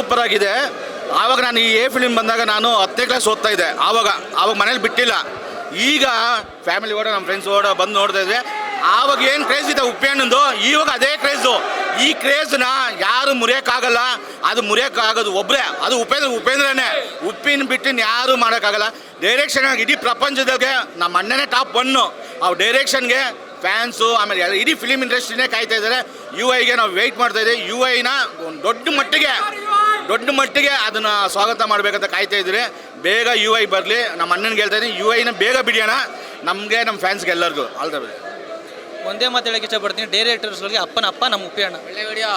Super ಆಗಿದೆ. ಆವಾಗ ನಾನು ಈ ಫಿಲ್ಮ್ ಬಂದಾಗ ನಾನು 10ನೇ ಕ್ಲಾಸ್ ಓದ್ತಾ ಇದ್ದೆ. ಆವಾಗ ಮನೇಲಿ ಬಿಟ್ಟಿಲ್ಲ. ಈಗ ಫ್ಯಾಮಿಲಿ ಓಡ ನಮ್ಮ ಫ್ರೆಂಡ್ಸ್ ಓಡ ಬಂದು ನೋಡ್ತಾ ಇದ್ದೆ. ಆವಾಗ ಏನು ಕ್ರೇಜ್ ಇದೆ ಉಪ್ಪೇಣ್ಣಂದು, ಇವಾಗ ಅದೇ ಕ್ರೇಜು. ಈ ಕ್ರೇಜ್ನ ಯಾರು ಮುರಿಯೋಕ್ಕಾಗಲ್ಲ. ಅದು ಮುರಿಯೋಕ್ಕಾಗೋದು ಒಬ್ಬರೇ, ಅದು ಉಪೇಂದ್ರನೇ. ಉಪ್ಪಿನ ಬಿಟ್ಟಿನ ಯಾರು ಮಾಡೋಕ್ಕಾಗಲ್ಲ. ಡೈರೆಕ್ಷನ್ ಇಡೀ ಪ್ರಪಂಚದಾಗೆ ನಮ್ಮ ಅಣ್ಣನೇ ಟಾಪ್ 1. ಅವ್ರ ಡೈರೆಕ್ಷನ್ಗೆ ಫ್ಯಾನ್ಸು ಆಮೇಲೆ ಇಡೀ ಫಿಲಿಮ್ ಇಂಡಸ್ಟ್ರಿನೇ ಕಾಯ್ತಾ ಇದ್ದಾರೆ. UI ನಾವು ವೆಯ್ಟ್ ಮಾಡ್ತಾ ಇದ್ದೀವಿ. UI ದೊಡ್ಡ ಮಟ್ಟಿಗೆ ಅದನ್ನು ಸ್ವಾಗತ ಮಾಡಬೇಕಂತ ಕಾಯ್ತಾ ಇದ್ದೀರಿ. ಬೇಗ UI ಬರಲಿ. ನಮ್ಮ ಅಣ್ಣನಿಗೆ ಹೇಳ್ತಾ ಇದ್ದೀನಿ, UI ಬೇಗ ಬಿಡಿಯೋಣ. ನಮಗೆ ನಮ್ಮ ಫ್ಯಾನ್ಸ್ಗೆ ಎಲ್ಲರಿಗೂ ಆಲ್ ದ ಬೆಸ್ಟ್. ಒಂದೇ ಮಾತು ಹೇಳಕ್ಕೆ ಇಷ್ಟಪಡ್ತೀನಿ, ಡೈರೆಕ್ಟರ್ಸ್ಗಳಿಗೆ ಅಪ್ಪ ನಮ್ಮ ಉಪ್ಪಿ ಅಣ್ಣ. ಒಳ್ಳೆ video,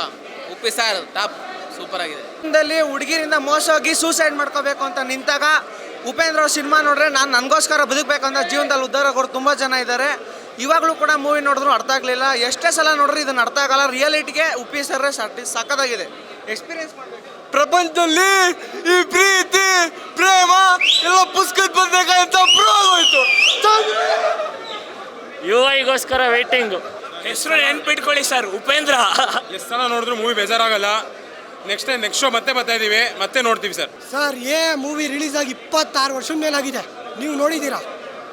Uppi sir top, super ಆಗಿದೆ. ಹುಡುಗಿರಿಂದ ಮೋಸ ಹೋಗಿ ಸೂಸೈಡ್ ಮಾಡ್ಕೋಬೇಕು ಅಂತ ನಿಂತಾಗ ಉಪೇಂದ್ರ ಅವ್ರ ಸಿನಿಮಾ ನೋಡ್ರೆ ನನಗೋಸ್ಕರ ಬದುಕಬೇಕು ಅಂತ ಜೀವನದಲ್ಲಿ ಉದ್ಧಾರ ಕೊಡೋರು ತುಂಬ ಜನ ಇದ್ದಾರೆ. ಇವಾಗಲೂ ಕೂಡ ಮೂವಿ ನೋಡಿದ್ರು ಅರ್ಥ ಆಗಲಿಲ್ಲ. ಎಷ್ಟೇ ಸಲ ನೋಡ್ರಿ ಇದನ್ನು ಅರ್ಥ ಆಗಲ್ಲ. ರಿಯಾಲಿಟಿಗೆ ಉಪ್ಪಿ ಸರ್ರೆ ಸಕ್ಕತ್ತಾಗಿದೆ. ಎಕ್ಸ್ಪೀರಿಯನ್ಸ್ ಮಾಡಬೇಕು. ಪ್ರಪಂಚದಲ್ಲಿ ಈ ಪ್ರೀತಿ ಪ್ರೇಮ ಎಲ್ಲ ಪುಸ್ತಕದ ಬಂದಾಗಂತ ಪ್ರೂವ್ ಆಗೋಯ್ತು. UI waiting. ಹೆಸರು ನೆನ್ಪಿಟ್ಕೊಳ್ಳಿ ಸರ್, ಉಪೇಂದ್ರ. ಎಷ್ಟು ಸಲ ನೋಡಿದ್ರು ಮೂವಿ ಬೇಜಾರಾಗಲ್ಲ. ನೆಕ್ಸ್ಟ್ ಶೋ ಮತ್ತೆ ಬರ್ತಾ ಇದೀವಿ, ಮತ್ತೆ ನೋಡ್ತೀವಿ ಸರ್. ಸರ್ ಮೂವಿ ರಿಲೀಸ್ ಆಗಿ 26 ವರ್ಷದ ಮೇಲಾಗಿದೆ. ನೀವು ನೋಡಿದ್ದೀರಾ,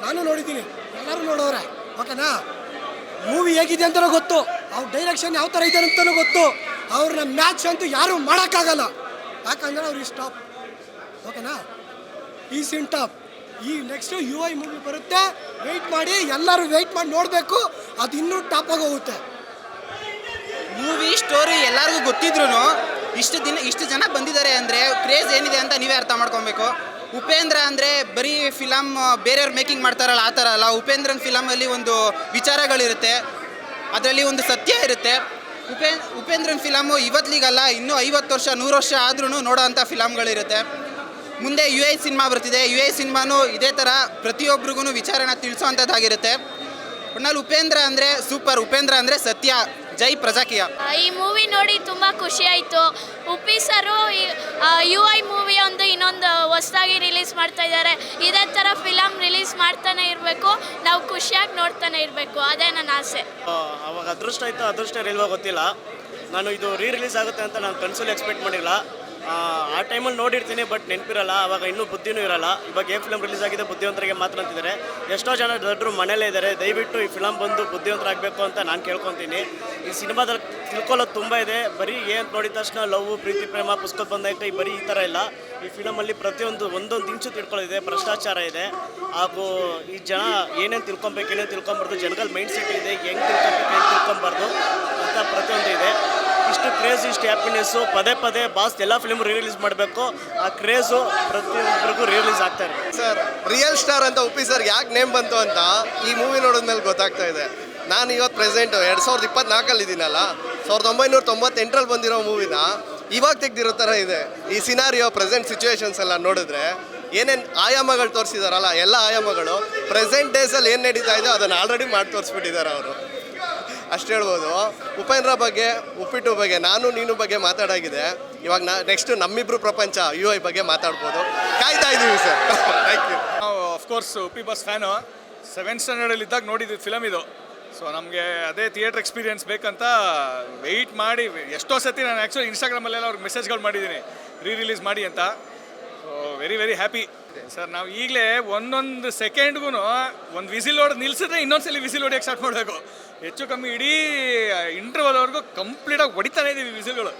ನಾನು ನೋಡಿದ್ದೀನಿ, ಎಲ್ಲರೂ ನೋಡೋರೆ. ಓಕೆನಾ? ಮೂವಿ ಹೇಗಿದೆ ಅಂತಲೂ ಗೊತ್ತು, ಅವ್ರ ಡೈರೆಕ್ಷನ್ ಯಾವ ಥರ ಇದೆ ಅಂತಲೂ ಗೊತ್ತು. ಅವ್ರನ್ನ ಮ್ಯಾಚ್ ಅಂತೂ ಯಾರೂ ಮಾಡೋಕ್ಕಾಗಲ್ಲ. ಯಾಕಂದರೆ ಅವ್ರಿಗೆ ಸ್ಟಾಪ್. ಓಕೆನಾ? ಈ ಸಿನ್ ಟಾಪ್. ಈ ನೆಕ್ಸ್ಟು UI ಮೂವಿ ಬರುತ್ತೆ, ವೆಯ್ಟ್ ಮಾಡಿ, ಎಲ್ಲರೂ ವೆಯ್ಟ್ ಮಾಡಿ ನೋಡಬೇಕು. ಅದು ಇನ್ನೂ ಟಾಪಾಗಿ ಹೋಗುತ್ತೆ. ಮೂವಿ ಸ್ಟೋರಿ ಎಲ್ಲರಿಗೂ ಗೊತ್ತಿದ್ರು ಇಷ್ಟು ಜನ ಬಂದಿದ್ದಾರೆ ಅಂದರೆ ಕ್ರೇಜ್ ಏನಿದೆ ಅಂತ ನೀವೇ ಅರ್ಥ ಮಾಡ್ಕೊಬೇಕು. ಉಪೇಂದ್ರ ಅಂದರೆ ಬರೀ ಫಿಲಮ್ ಬೇರೆಯವ್ರು ಮೇಕಿಂಗ್ ಮಾಡ್ತಾರಲ್ಲ ಆ ಥರ ಅಲ್ಲ. ಉಪೇಂದ್ರನ ಫಿಲಮಲ್ಲಿ ಒಂದು ವಿಚಾರಗಳಿರುತ್ತೆ, ಅದರಲ್ಲಿ ಒಂದು ಸತ್ಯ ಇರುತ್ತೆ. ಉಪೇಂದ್ರನ ಫಿಲಮು ಇವತ್ತಿಗಲ್ಲ, ಇನ್ನೂ 50 ವರ್ಷ 100 ವರ್ಷ ಆದ್ರೂ ನೋಡೋ ಅಂಥ ಫಿಲಮ್ಗಳಿರುತ್ತೆ. ಮುಂದೆ UI ಸಿನಿಮಾ ಬರ್ತಿದೆ. UI ಸಿನಿಮಾನು ಇದೇ ಥರ ಪ್ರತಿಯೊಬ್ಬರಿಗೂ ವಿಚಾರನ ತಿಳಿಸೋವಂಥದ್ದಾಗಿರುತ್ತೆ. ಒಟ್ನಲ್ಲಿ ಉಪೇಂದ್ರ ಅಂದರೆ ಸೂಪರ್. ಉಪೇಂದ್ರ ಅಂದರೆ ಸತ್ಯ. ಜೈ ಪ್ರಜಾಕೀಯ. ಈ ಮೂವಿ ನೋಡಿ ತುಂಬ ಖುಷಿ ಆಯಿತು. ಉಪ್ಪಿ ಸರು UI ಮೂವಿ ಇನ್ನೊಂದು ಹೊಸದಾಗಿ ರಿಲೀಸ್ ಮಾಡ್ತಾ ಇದ್ದಾರೆ. ಇದೇ ಥರ ಫಿಲಮ್ ರಿಲೀಸ್ ಮಾಡ್ತಾನೆ ಇರಬೇಕು, ನಾವು ಖುಷಿಯಾಗಿ ನೋಡ್ತಾನೆ ಇರಬೇಕು, ಅದೇ ನನ್ನ ಆಸೆ. ಅವಾಗ ಅದೃಷ್ಟ ಇತ್ತು, ಅದೃಷ್ಟ ಇಲ್ವಾ ಗೊತ್ತಿಲ್ಲ. ನಾನು ಇದು ರಿಲೀಸ್ ಆಗುತ್ತೆ ಅಂತ ನಾನು ಕನ್ಸಲ್ಲಿ ಎಕ್ಸ್ಪೆಕ್ಟ್ ಮಾಡಿಲ್ಲ. ಆ ಟೈಮಲ್ಲಿ ನೋಡಿರ್ತೀನಿ, ಬಟ್ ನೆನಪಿರಲ್ಲ. ಆವಾಗ ಇನ್ನೂ ಬುದ್ಧಿನೂ ಇರಲ್ಲ. ಇವಾಗ ಫಿಲಮ್ ರಿಲೀಸ್ ಆಗಿದೆ, ಬುದ್ಧಿವಂತರಿಗೆ ಮಾತ್ರ ಅಂತಿದ್ದಾರೆ. ಎಷ್ಟೋ ಜನ ದೊಡ್ಡರು ಮನೇಲೇ ಇದ್ದಾರೆ. ದಯವಿಟ್ಟು ಈ ಫಿಲಮ್ ಬಂದು ಬುದ್ಧಿವಂತರಾಗಬೇಕು ಅಂತ ನಾನು ಕೇಳ್ಕೊತೀನಿ. ಈ ಸಿನಿಮಾದಲ್ಲಿ ತಿಳ್ಕೊಳ್ಳೋದು ತುಂಬ ಇದೆ. ಬರೀ ಏನು ನೋಡಿದ ತಕ್ಷಣ ಲವ್, ಪ್ರೀತಿ, ಪ್ರೇಮ, ಪುಸ್ತಕ ಬಂದಾಯ್ತು, ಬರೀ ಈ ಥರ ಇಲ್ಲ. ಈ ಫಿಲಮಲ್ಲಿ ಒಂದೊಂದು ಇಂಚು ತಿಳ್ಕೊಳ್ಳೋದಿದೆ. ಭ್ರಷ್ಟಾಚಾರ ಇದೆ, ಹಾಗೂ ಈ ಜನ ಏನೇನು ತಿಳ್ಕೊಬೇಕು, ಏನೇನು ತಿಳ್ಕೊಬಾರ್ದು, ಜನಗಳ ಮೈಂಡ್ ಸೆಟ್ ಇದೆ, ಹೆಂಗೆ ತಿಳ್ಕೊಬೇಕು, ಹೆಂಗೆ ತಿಳ್ಕೊಬಾರ್ದು ಅಂತ ಪ್ರತಿಯೊಂದು ಇದೆ. ಇಷ್ಟು ಕ್ರೇಜ್, ಇಷ್ಟು ಹ್ಯಾಪಿನೆಸ್ಸು ಪದೇ ಬಾಸ್ ಎಲ್ಲ ಫಿಲ್ಮ್ ರಿಲೀಸ್ ಮಾಡಬೇಕು. ಆ ಕ್ರೇಜು ಪ್ರತಿಯೊಬ್ಬರಿಗೂ ರಿಲೀಸ್ ಆಗ್ತಾರೆ. ಸರ್ ರಿಯಲ್ ಸ್ಟಾರ್ ಅಂತ ಉಪ್ಪಿ ಸರ್ ಯಾಕೆ ನೇಮ್ ಬಂತು ಅಂತ ಈ ಮೂವಿ ನೋಡಿದ್ಮೇಲೆ ಗೊತ್ತಾಗ್ತಾ ಇದೆ. ನಾನು ಇವತ್ತು ಪ್ರೆಸೆಂಟು 2024 ಇದ್ದೀನಲ್ಲ, 1998 ಬಂದಿರೋ ಮೂವಿನ ಇವಾಗ ತೆಗ್ದಿರೋ ಥರ ಇದೆ. ಈ ಸಿನಾರಿಯೋ ಪ್ರೆಸೆಂಟ್ ಸಿಚುವೇಶನ್ಸ್ ಎಲ್ಲ ನೋಡಿದ್ರೆ ಏನೇನು ಆಯಾಮಗಳು ತೋರಿಸಿದಾರಲ್ಲ, ಎಲ್ಲ ಆಯಾಮಗಳು ಪ್ರೆಸೆಂಟ್ ಡೇಸಲ್ಲಿ ಏನು ನಡೀತಾ ಇದೆ ಅದನ್ನು ಆಲ್ರೆಡಿ ಮಾಡಿ ತೋರಿಸ್ಬಿಟ್ಟಿದ್ದಾರೆ ಅವರು. ಅಷ್ಟು ಹೇಳ್ಬೋದು. ಉಪೇಂದ್ರ ಬಗ್ಗೆ, ಉಪ್ಪಿಟ್ಟು ಬಗ್ಗೆ, ನಾನು ನೀನು ಬಗ್ಗೆ ಮಾತಾಡಾಗಿದೆ. ಇವಾಗ ನೆಕ್ಸ್ಟ್ ನಮ್ಮಿಬ್ರು ಪ್ರಪಂಚ UI ಬಗ್ಗೆ ಮಾತಾಡ್ಬೋದು. ಕಾಯ್ತಾ ಇದ್ದೀವಿ ಸರ್. Thank you. ನಾವು of course Uppi boss fan. 7th ಸ್ಟ್ಯಾಂಡರ್ಡಲ್ಲಿ ಇದ್ದಾಗ ನೋಡಿದ್ವಿ ಫಿಲಮ್ ಇದು. ಸೊ ನಮಗೆ ಅದೇ ಥಿಯೇಟ್ರ್ ಎಕ್ಸ್ಪೀರಿಯನ್ಸ್ ಬೇಕಂತ ವೆಯ್ಟ್ ಮಾಡಿ ಎಷ್ಟೋ ಸತಿ ನಾನು ಆ್ಯಕ್ಚುಲಿ ಇನ್ಸ್ಟಾಗ್ರಾಮಲ್ಲೆಲ್ಲ ಅವ್ರಿಗೆ ಮೆಸೇಜ್ಗಳು ಮಾಡಿದ್ದೀನಿ ರಿಲೀಸ್ ಮಾಡಿ ಅಂತ. So very happy sir. ನಾವು ಈಗಲೇ ಒಂದೊಂದು ಸೆಕೆಂಡ್ಗೂ ಒಂದು ವಿಸಿಲ್ ಹೊಡೆದು ನಿಲ್ಸಿದ್ರೆ ಇನ್ನೊಂದ್ಸಲಿ ವಿಸಿಲ್ ಹೊಡಿಯೋಕ್ಕೆ ಸ್ಟಾರ್ಟ್ ಮಾಡಬೇಕು. ಹೆಚ್ಚು ಕಮ್ಮಿ ಇಡೀ ಇಂಟರ್ವಲ್ವರೆಗೂ ಕಂಪ್ಲೀಟಾಗಿ ಹೊಡಿತಾನೆ ಇದ್ದೀವಿ ವಿಸಿಲ್ಗಳು.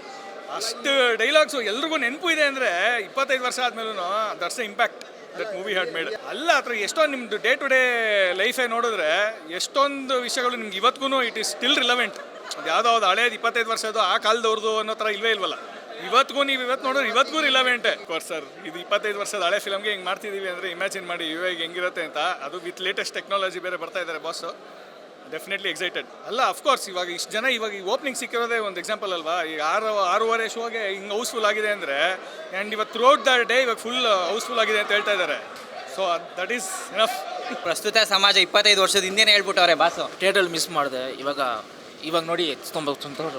ಅಷ್ಟು ಡೈಲಾಗ್ಸು ಎಲ್ರಿಗೂ ನೆನಪು ಇದೆ ಅಂದರೆ 25 ವರ್ಷ ಆದಮೇಲೂ that's the impact that movie had made. ಅಲ್ಲ ಅಥವಾ ಎಷ್ಟೊಂದು ನಿಮ್ಮದು ಡೇ ಟು ಡೇ ಲೈಫೇ ನೋಡಿದ್ರೆ ಎಷ್ಟೊಂದು ವಿಷಯಗಳು ನಿಮ್ಗೆ ಇವತ್ತಿಗೂ ಇಟ್ ಈಸ್ ಸ್ಟಿಲ್ ರಿಲವೆಂಟ್. ಅದು ಯಾವುದೋ ಹಳೇದು 25 ವರ್ಷದ್ದು ಆ ಕಾಲದವ್ರದ್ದು ಅನ್ನೋ ಥರ ಇಲ್ವಲ್ಲ. ಇವತ್ತಿಗೂ ನೀವು ನೋಡಿದ್ರೆ ಇವತ್ತಿಗೂ ರಿಲವೆಂಟೇ. ಕೋರ್ಸ್ ಸರ್, ಇದು 25 ವರ್ಷದ ಹಳೆ ಫಿಲಮ್ಗೆ ಹಿಂಗೆ ಮಾಡ್ತಿದ್ದೀವಿ ಅಂದರೆ ಇಮ್ಯಾಜಿನ್ ಮಾಡಿ UI ಹೆಂಗಿರುತ್ತೆ ಅಂತ. ಅದು ವಿತ್ ಲೇಟೆಸ್ಟ್ ಟೆಕ್ನಾಲಜಿ ಬೇರೆ ಬರ್ತಾ ಇದ್ದಾರೆ ಬಾಸು. Definitely excited. ಅಲ್ಲ ಅಫ್ಕೋರ್ಸ್ ಇವಾಗ ಇಷ್ಟು ಜನ ಇವಾಗ ಈ ಓಪನಿಂಗ್ ಸಿಕ್ಕಿರೋದೇ ಒಂದು ಎಕ್ಸಾಂಪಲ್ ಅಲ್ವಾ. ಈಗ 6:30 ಶೋಗೆ ಹಿಂಗೆ ಹೌಸ್ಫುಲ್ ಆಗಿದೆ ಅಂದರೆ, ಆ್ಯಂಡ್ ಇವತ್ತು ಥ್ರೂಔಟ್ ದ ಡೇ ಇವಾಗ ಫುಲ್ ಹೌಸ್ಫುಲ್ ಆಗಿದೆ ಅಂತ ಹೇಳ್ತಾ ಇದ್ದಾರೆ. So that is enough. ಪ್ರಸ್ತುತ ಸಮಾಜ 25 ವರ್ಷದ ಹಿಂದೆನೇ ಹೇಳ್ಬಿಟ್ಟವ್ರೆ ಬಾಸು. ಥಿಯೇಟ್ರಲ್ಲಿ ಮಿಸ್ ಮಾಡಿದೆ. ಇವಾಗ ನೋಡಿ ತುಂಬ ಸಂತೋಷ.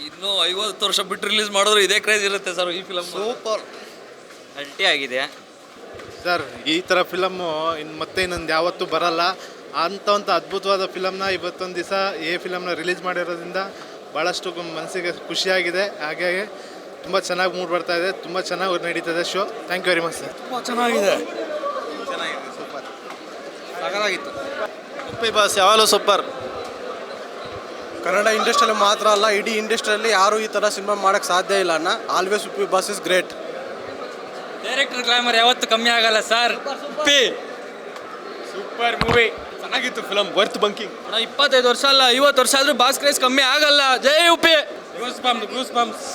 ಇನ್ನೂ 50 ವರ್ಷ ಬಿಟ್ಟು ರಿಲೀಸ್ ಮಾಡಿದ್ರು ಇದೇ ಕ್ರೇಜ್ ಇರುತ್ತೆ ಸರ್. ಈ ಫಿಲಮ್ ಸೂಪರ್ ಅಲ್ಟಿ ಆಗಿದೆ ಸರ್. ಈ ಥರ ಫಿಲಮ್ಮು ಮತ್ತೆ ಇನ್ನೊಂದು ಯಾವತ್ತೂ ಬರಲ್ಲ. ಅಂಥ ಅದ್ಭುತವಾದ ಫಿಲಮ್ನ ಇವತ್ತೊಂದು ದಿವಸ ಫಿಲಮ್ನ ರಿಲೀಸ್ ಮಾಡಿರೋದ್ರಿಂದ ಭಾಳಷ್ಟು ಮನಸ್ಸಿಗೆ ಖುಷಿಯಾಗಿದೆ. ಹಾಗಾಗಿ ತುಂಬ ಚೆನ್ನಾಗಿ ಮೂಡ್ ಬರ್ತಾ ಇದೆ, ತುಂಬ ಚೆನ್ನಾಗಿ ನಡೀತದೆ show. Thank you very much sir. ತುಂಬ ಚೆನ್ನಾಗಿದೆ. ಸಾಕಾಗಿತ್ತು. ಉಪ್ಪಿ ಬಾಸ್ ಯಾವಾಗಲೂ ಸೂಪರ್. ಕನ್ನಡ ಇಂಡಸ್ಟ್ರಿಯಲ್ಲಿ ಮಾತ್ರ ಅಲ್ಲ, ಇಡೀ ಇಂಡಸ್ಟ್ರಿಯಲ್ಲಿ ಯಾರು ಈ ಥರ ಸಿನಿಮಾ ಮಾಡೋಕ್ಕೆ ಸಾಧ್ಯ ಇಲ್ಲ ಅಣ್ಣ. Always Uppi boss is great. Director glamour ಯಾವತ್ತು ಕಮ್ಮಿ ಆಗಲ್ಲ ಸರ್. ಸೂಪರ್ ಮೂವಿ, ಚೆನ್ನಾಗಿತ್ತು ಫಿಲಮ್, ವರ್ತ್ ಬಂಕಿಂಗ್. 25 ವರ್ಷ ಅಲ್ಲ 50 ವರ್ಷ ಆದ್ರೂ ಬಾಸ್ ಕ್ರೇಜ್ ಕಮ್ಮಿ ಆಗಲ್ಲ. ಜೈ ಉಪ್ಪಿ. Goose bumps.